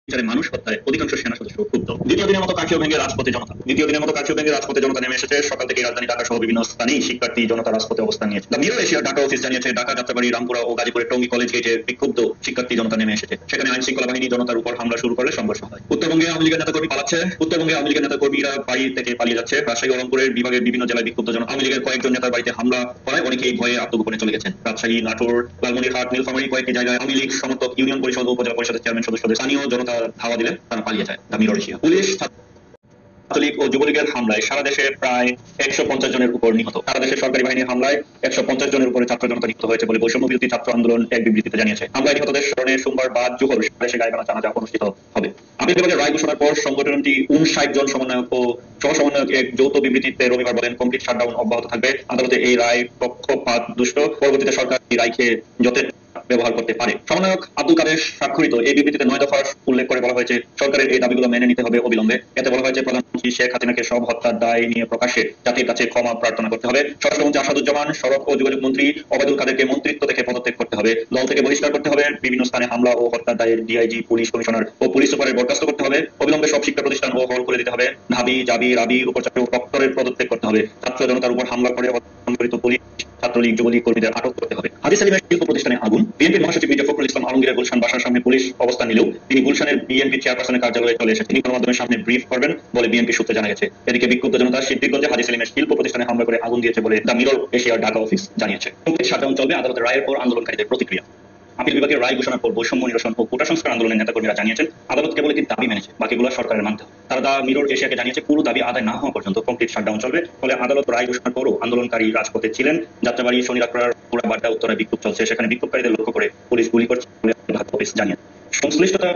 বিচারে মানুষ হত্যায় অধিকাংশ সেনা সদস্য ক্ষুব্ধ। দ্বিতীয় দিনের মতো কারফিউ ভেঙে রাজপথে জনতা নেমে এসেছে। সকাল থেকে রাজধানী ঢাকা সহ বিভিন্ন স্থানেই শিক্ষার্থী জনতা রাজপথে অবস্থান নিয়েছে। The Mirror Asia Dhaka office জানিয়েছে, ঢাকা, যাত্রাবাড়ী, রামপুরা ও গাজীপুরের টঙ্গী কলেজ গেটে বিক্ষুব্ধ শিক্ষার্থী জনতা নেমে এসেছে। সেখানে আইন শৃঙ্খলা বাহিনী জনতার উপর হামলা শুরু করলে সংঘর্ষ হয়। উত্তরবঙ্গে আওয়ামী লীগের নেতাকর্মীরা বাড়ি থেকে পালিয়ে যাচ্ছে। রাজশাহী ও রংপুরের বিভাগের বিভিন্ন জেলায় বিক্ষুব্ধ আওয়ামী লীগের কয়েকজন নেতার বাড়িতে হামলা করায় অনেকেই ভয়ে আত্মগোপনে চলে গেছেন। রাজশাহী, নাটোর, লালমনিরহাট, নীলফামারী কয়েকটি জায়গায় আওয়ামী লীগ সমর্থক ইউনিয়ন পরিষদ ও উপজেলা পরিষদের চেয়ারম্যান সদস্যদের স্থানীয় জনতা ধাওয়া দিলে তারা পালিয়ে যায়। The Mirror Asia. Police, Chhatra League ও যুবলীগের হামলায় সারা দেশে প্রায় 150 জনের উপর নিহত। সারা দেশের সরকারি বাহিনীর হামলায় 150 জনের উপরে ছাত্র জনতা নিহত হয়েছে বলে বৈষম্য বিরোধী ছাত্র আন্দোলন এক বিবৃতিতে জানিয়েছে। হামলায় নিহতদের স্মরণে সোমবার বাদ জোহর সারা দেশে গায়েবানা জানাজা অনুষ্ঠিত হবে। আপিল বিভাগের রায় ঘোষণার পর সংগঠনটি 59 জন সমন্বয়ক ও সহ সমন্বয়ক এক যৌথ বিবৃতিতে রবিবার বলেন, কমপ্লিট শাটডাউন অব্যাহত থাকবে। আদালতে এই রায় পক্ষপাত দুষ্ট। পরবর্তীতে সরকার এই রায়কে যথেষ্ট ব্যবহার করতে পারে। সমন্বয়ক আব্দুল কাদের স্বাক্ষরিত এই বিবৃতিতে 9 দফার উল্লেখ করে বলা হয়েছে, সরকারের এই দাবিগুলো মেনে নিতে হবে অবিলম্বে। এতে বলা হয়েছে, প্রধানমন্ত্রী শেখ হাসিনাকে সব হত্যার দায় নিয়ে প্রকাশ্যে জাতির কাছে ক্ষমা প্রার্থনা করতে হবে। স্বরাষ্ট্রমন্ত্রী আসাদুজ্জামান, সড়ক ও যোগাযোগ মন্ত্রী ওবায়দুল কাদেরকে মন্ত্রিত্ব থেকে পদত্যাগ করতে হবে। দল থেকে বহিষ্কার করতে হবে। বিভিন্ন স্থানে হামলা ও হত্যার দায়ে ডিআইজি, পুলিশ কমিশনার ও পুলিশ সুপারের বরখাস্ত করতে হবে। অবিলম্বে সব শিক্ষা প্রতিষ্ঠান ও হল খুলে দিতে হবে। ঢাবি, জাবি, রাবি, উপাচার্য ও প্রক্টরের পদত্যাগ করতে হবে। ছাত্র জনতার উপর হামলা করে জড়িত পুলিশ, ছাত্রলীগ, যুবলীগ কর্মীদের আটক করতে হবে। হাজী সেলিমের শিল্প প্রতিষ্ঠানে আগুন। বিএনপির মহাসচিব মির্জা ফখরুল ইসলাম আলমগীরের গুলশান বাসার সামনে পুলিশ অবস্থান নিলেও তিনি গুলশানের বিএনপি চেয়ারপারসনের কার্যালয়ে চলে এসেছেন। তিনি গণমাধ্যমের সামনে ব্রিফ করবেন বলে বিএনপি সূত্রে জানা গেছে। এদিকে বিক্ষুব্ধ জনতা শিবগঞ্জে হাজী সেলিমের শিল্প প্রতিষ্ঠানে হামলা করে আগুন দিয়েছে বলে দ্য মিরর এশিয়ার ঢাকা অফিস জানিয়েছে। শাটডাউন চলবে, আদালতের রায়ের পর আন্দোলনকারীদের প্রতিক্রিয়া। আপিল বিভাগের রায় ঘোষণার পর বৈষম্য নিরসন ও কোটা সংস্কার আন্দোলনের নেতাকর্মীরা জানিয়েছেন, আদালত কেবল একটি দাবি মেনেছে, বাকিগুলো সরকারের মানতে হবে। তারা দ্য মিরর এশিয়াকে জানিয়েছে, পুরো দাবি আদায় না হওয়া পর্যন্ত কমপ্লিট শাটডাউন চলবে। ফলে আদালত রায় ঘোষণার পরও আন্দোলনকারী রাজপথে ছিলেন। যাত্রাবাড়ি, শনিরাকড়ার বাড্ডা উত্তরে বিক্ষোভ চলছে। সেখানে বিক্ষোভকারীদের লক্ষ্য করে পুলিশ গুলি করছে বলে ঢাকা অফিস জানিয়েছে। সংশ্লিষ্টতা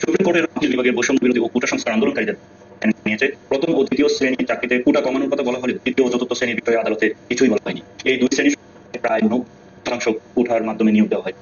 সুপ্রিম কোর্টের আপিল বিভাগের বৈষম্য বিরোধী ও কোটা সংস্কার আন্দোলনকারীদের নিয়েছে। প্রথম ও দ্বিতীয় শ্রেণীর চাকরিতে কোটা কমানোর কথা বলা হলেও তৃতীয় ও চতুর্থ শ্রেণীর বিষয়ে আদালতে কিছুই বলা হয়নি। এই দুই শ্রেণীর প্রায় 90% কোটার মাধ্যমে নিয়োগ দেওয়া হয়।